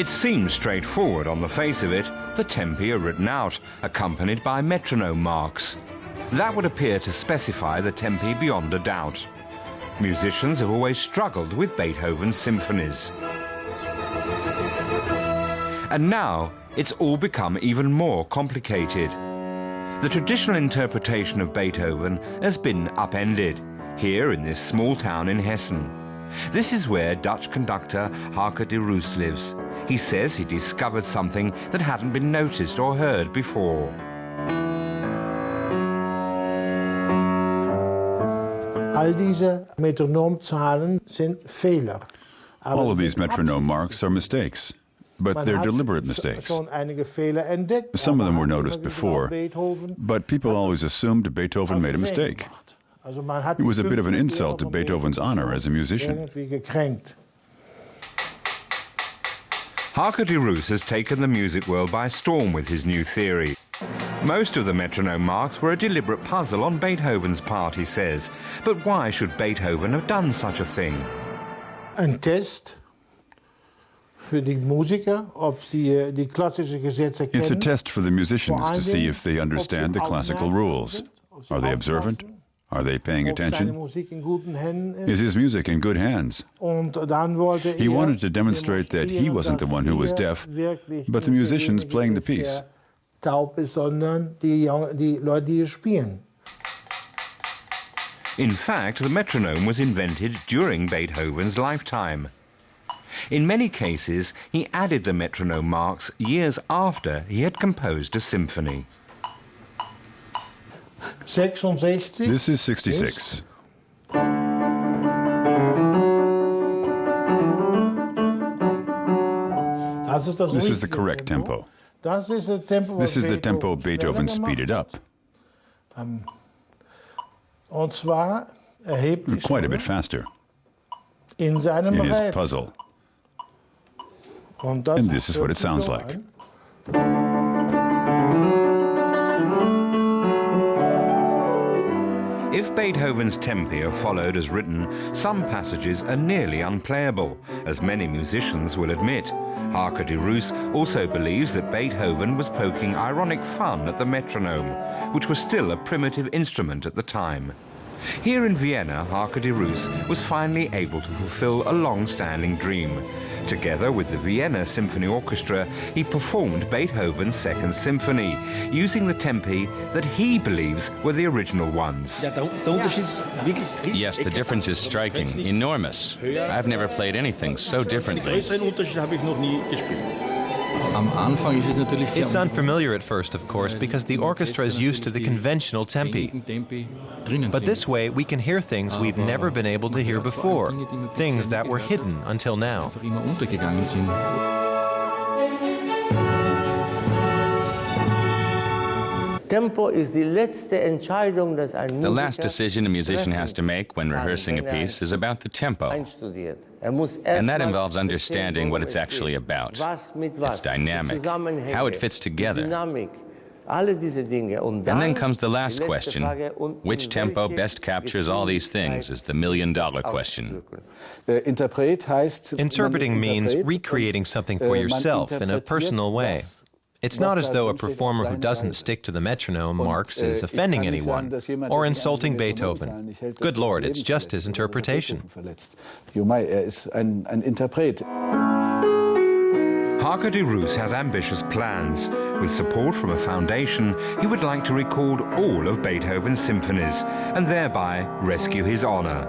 It seems straightforward on the face of it. The tempi are written out, accompanied by metronome marks. That would appear to specify the tempi beyond a doubt. Musicians have always struggled with Beethoven's symphonies. And now it's all become even more complicated. The traditional interpretation of Beethoven has been upended, here in this small town in Hessen. This is where Dutch conductor Harke de Roos lives. He says he discovered something that hadn't been noticed or heard before. All diese Metronoomzahlen sind Fehler. All of these metronome marks are mistakes, but they're deliberate mistakes. Some of them were noticed before, but people always assumed Beethoven made a mistake. It was a bit of an insult to Beethoven's honor as a musician. Harke de Roos has taken the music world by storm with his new theory. Most of the metronome marks were a deliberate puzzle on Beethoven's part, he says. But why should Beethoven have done such a thing? Een test für die Musiker, ob sie die klassische Gesetze kennen. It's a test for the musicians to see if they understand the classical rules. Are they observant? Are they paying attention? Is his music in good hands? He wanted to demonstrate that he wasn't the one who was deaf, but the musicians playing the piece. In fact, the metronome was invented during Beethoven's lifetime. In many cases, he added the metronome marks years after he had composed a symphony. 66. This is 66. This is the correct tempo. This is the tempo Beethoven speeded up. Quite a bit faster. In his puzzle. And this is what it sounds like. If Beethoven's tempi are followed as written, some passages are nearly unplayable, as many musicians will admit. Harke de Roos also believes that Beethoven was poking ironic fun at the metronome, which was still a primitive instrument at the time. Here in Vienna, Harke de Roos was finally able to fulfill a long-standing dream. Together with the Vienna Symphony Orchestra, he performed Beethoven's Second Symphony, using the tempi that he believes were the original ones. Yes, the difference is striking, enormous. I've never played anything so differently. It's unfamiliar at first, of course, because the orchestra is used to the conventional tempi. But this way, we can hear things we've never been able to hear before, things that were hidden until now. The last decision a musician has to make when rehearsing a piece is about the tempo. And that involves understanding what it's actually about, its dynamic, how it fits together. And then comes the last question. Which tempo best captures all these things is the million-dollar question. Interpreting means recreating something for yourself in a personal way. It's not as though a performer who doesn't stick to the metronome marks is offending anyone or insulting Beethoven. Good Lord, it's just his interpretation. Harke de Roos has ambitious plans. With support from a foundation, he would like to record all of Beethoven's symphonies and thereby rescue his honor.